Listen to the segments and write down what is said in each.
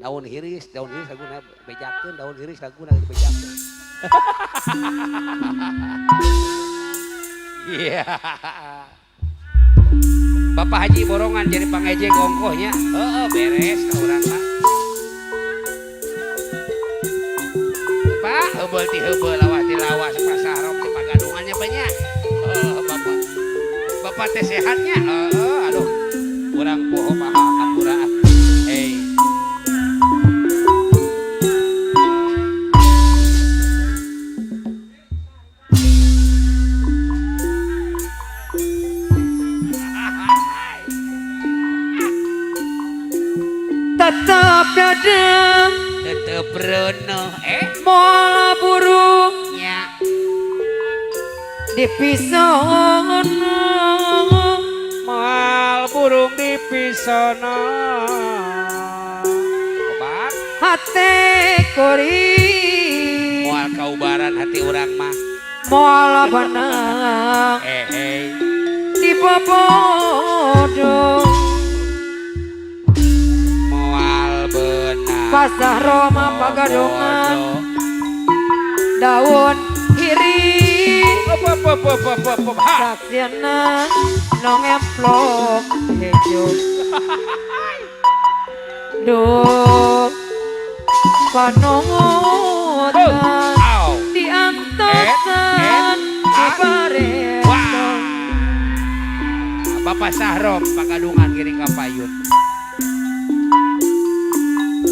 daun hiris laguna bejakeun daun hiris laguna bejakeun. Iya. Bapak Haji Borongan jadi pangejek ongkohnya. Heeh beres ka urang mah. Pak, heubeuh ti heubeuh lawas ti lawas pasarop ti pagadungannya banyak. Bapak. Bapak teh sehatnya. Aduh. Urang poho mah hampura. Hei. Tetap dadang Tetep reuno moal burungnya dipisono mal burung di pisono obat hate kori moal kaubaran hati urang mah moal benang di bobodong moal benang pasah Roma pagadongan daun hiri saksiana nongemplok hejo duh panongotan diantosan dibaretong Bapak Sahrom pagadungan giring kapayun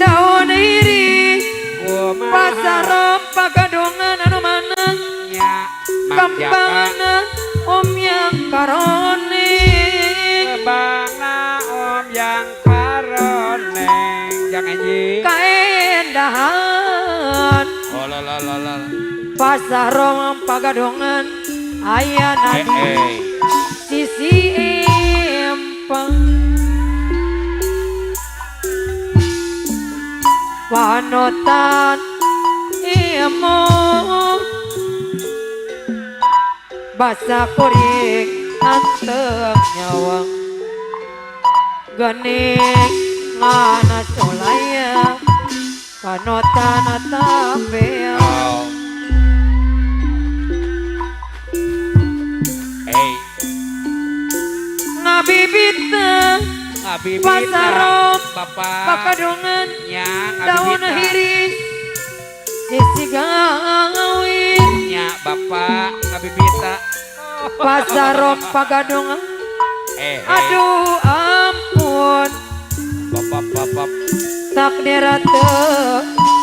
daun hiri pasarom pagadongan anu manang kembangna om yang karone kembangna om yang karone jangan ji kaendahan oh la pasarom pagadongan aya nadi sisi empang wanotan emong basa kuring anteng nyawang gening ngana solaya wanotan atapel ngabibiteng pasarom pakadongan daun hiris sisi gawin nya bapak ngabibita pasarom pakadongan aduh ampun bapak takdir teu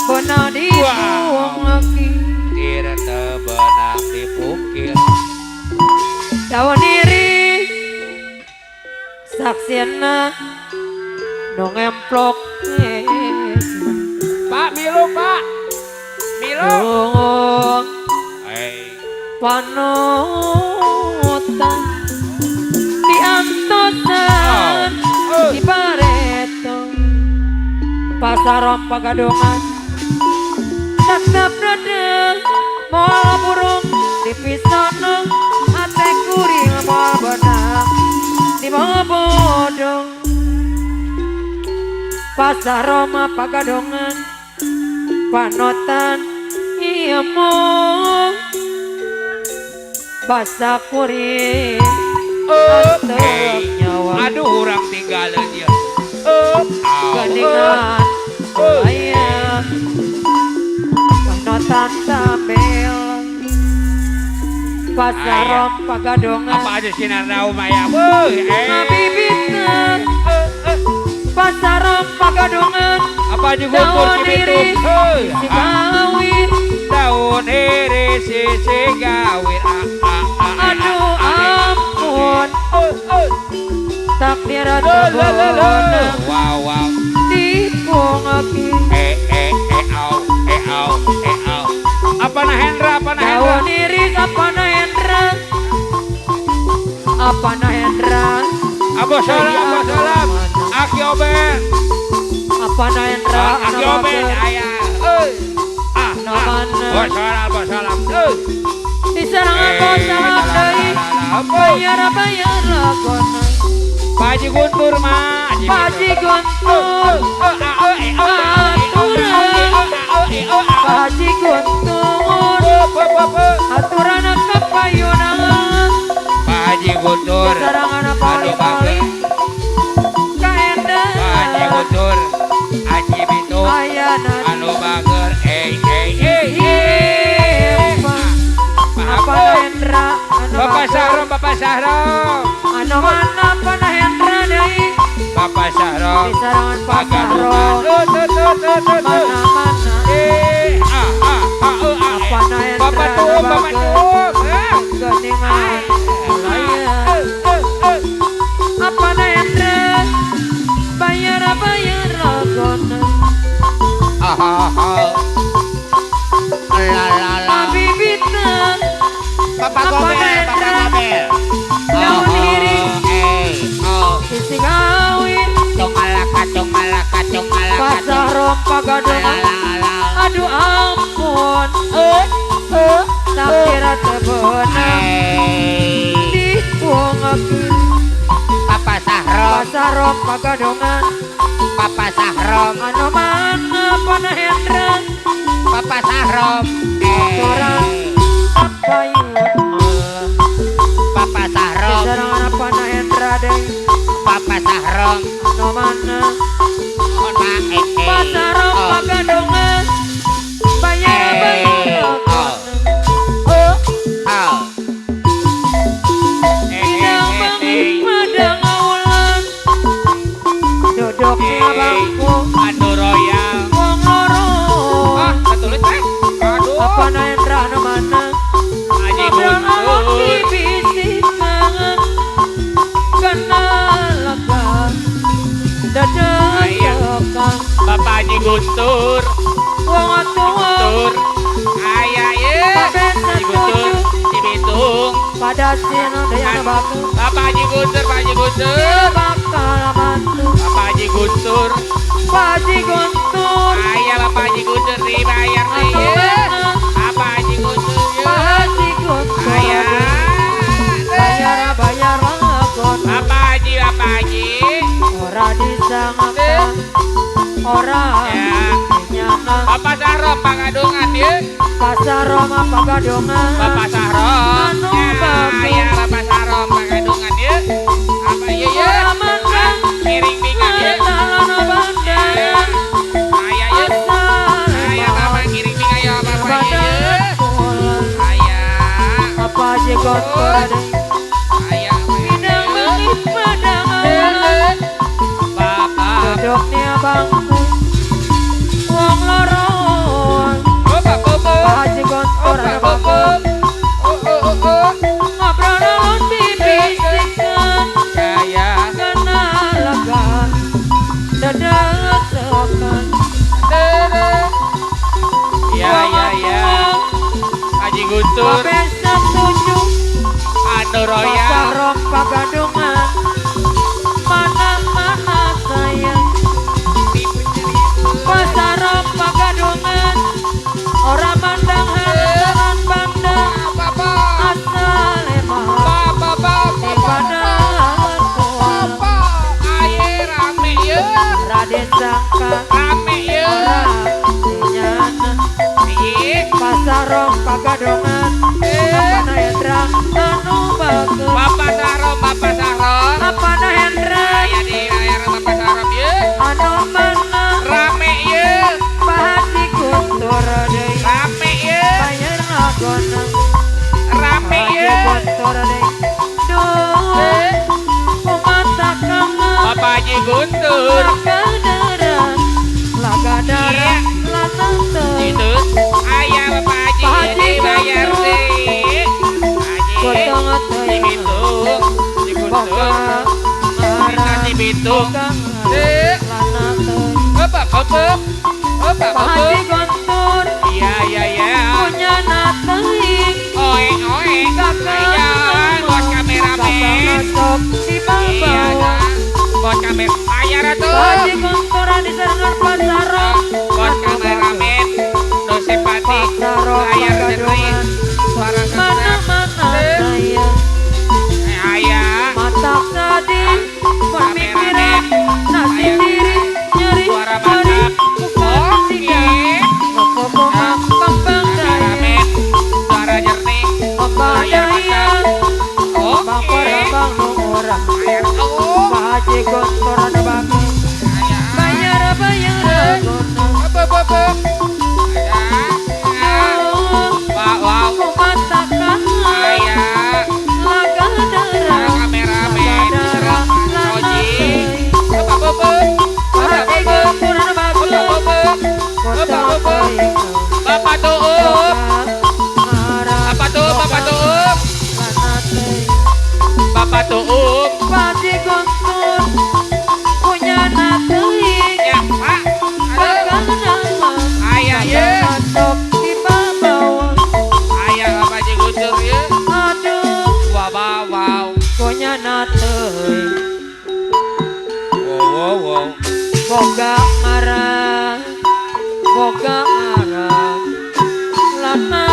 beunang dibuang lagi takdir teu beunang dipukir daun hiris saksiana nongemplok Pak Milu panutan diantosan dibaretong pasarom pagadongan tetap dadang moal burung dipisono hate kuring moal benang di bodong pasaroma pagadongan panotan iya mong basa kuring anteng nyawa aduh orang tinggalin ya geningan ayah panotan tabel pasarom pagadongan apa aja sinar daun maya ngabibiteng pasarom pagadongan apa aja gugur cibitung si gawin daun iris si gawin aduh ampun takdir tebeunang wow dipungaki apa nah Hendra daun iris apa na Hendra Abah salam Aki Oben apa na Hendra Aki Oben ayah Bos salam diserangan bos salam deui bayar lagona Pak Haji Guntur mah Pak Haji Guntur Sahrom. anu mana Panah Hendra deui Bapak Sahrom. di sarangan Pak Pagadungan. Sahrom mana-mana Panah Hendra Bapak tuh, Bapak tuh. geningan layan Panah Hendra bayar lagona Habibitang Bapak Apa Gomel, Hendra? Bapak Gomel. Naon diri isi gawin Pasahrom Pagadungan aduh ampun sakira tebeunang dipungakeun Papa Sahrom, Pasahrom Pagadungan Papa Sahrom, anu mana Panah Hendra Papa Sahrom. Orang apa yun Papa Sahrom, disarangan Panah Hendra deui Papa Sahrom. anu mana Mohon maaf, Pasahrom Pagadungan bayar lagona Bidang bangun pada ngaulan duduk ngabangku Aduh royal. wong loro Ketulis teh. Aduh. Panah Hendra anu mana Haji ngobrol awak Guntur. dibisikan kena lega dadakan Bapak Haji Guntur. wong atuwa Guntur. Ayah ye. Bapak Haji Guntur. Cibitung. pada sina daya baku Bapak Haji Guntur, Pak Haji Guntur. bakal bantu Bapak Haji Guntur. Paji Guntur Ayah Bapak Haji Guntur dibayar nih anu ye. mana Bapak Haji Guntur ye. Paji Guntur Ayah. bayar lagon Bapak Haji, Bapak Haji. ora disangakan ora Ya. dinyana Bapak Sahrom Pagadungan ye. Pasahrom Pagadungan Bapak Sahrom. Anu Ya, bagus. ayah Bapak Sahrom Pagadungan ye. Apa ye ye? Aman-aman. Miring pinggang ye. Ngetalana bandaran Ayah ye. Ayah Bapak kiring pinggang ya Bapak ye. Ayah. Paji Guntur Ayah. bidang bangit pada ngaulan Bapak. duduk ni abangku wong loro Bapak Bapak. Paji Guntur ada bangku ngobrol lawan bibisikan Ya. kena lega dadakan Ya. Haji Guntur. Bapak setuju Aduh royal. Pasahrom Pagadungan mana-mana sayang Pasahrom Pagadungan orang mandang hantaran bandang asal emang daripada kuat Rame ye. Raden Sangka Rame ye. orang dinyana Iya. Pasahrom Pagadungan Panah Hendra anu bagus Bapak Sahrom, Bapak Sahrom. Panah Hendra Ayah di ayah Bapak Sahrom ye. anu mana Rame ye. Paji Guntur deui Rame ye. bayar lagona Rame Paji ye. Guntur deui duh kumata kangen Bapak Haji Guntur. laga darah Iya. lanang teu Itu ayah Bapak Haji Pak Haji dibayar Guntur. deh. Haji. gotong teu Cibitung. boga Cibitung. marah Cibitung. boga lanang teu Bapak, Bapak. Bapak, Paji Bapak. Guntur Iya. punya nateuing Oe. Iya, buat kameramen. sok di Iya, bawah buat kamera. Ayah Ratu. Paji Guntur di sarangan Pasahrom Buat kameramen. Dosen Pati. Pasahrom Layar jernih. Pagadungan Suara mana-mana sesat. sayang Ayah. matak sadin pemikiran nasi diri nyeri Suara nyeri mantap. bukan singa Oke. ngokokoma kembang daya Kameramen. Suara jernih. kembang Layar daya mantap. bang Oke. korabang nungurang Ayah. Paji Guntur ada baku Ayah. bayar lagona Apa. Ayah. Wow. kumatakan Ayah. laga daya teuing Bapak Tuup. Apa tuh Bapak Tuup? Bapak Tuup. Paji gontor punya teuing Ya Pak. Aduh. Ayah ya. Masuk di bawah. Ayah apa aja guntur ya. Aduh Wow. punya teuing Wow. boga arang lana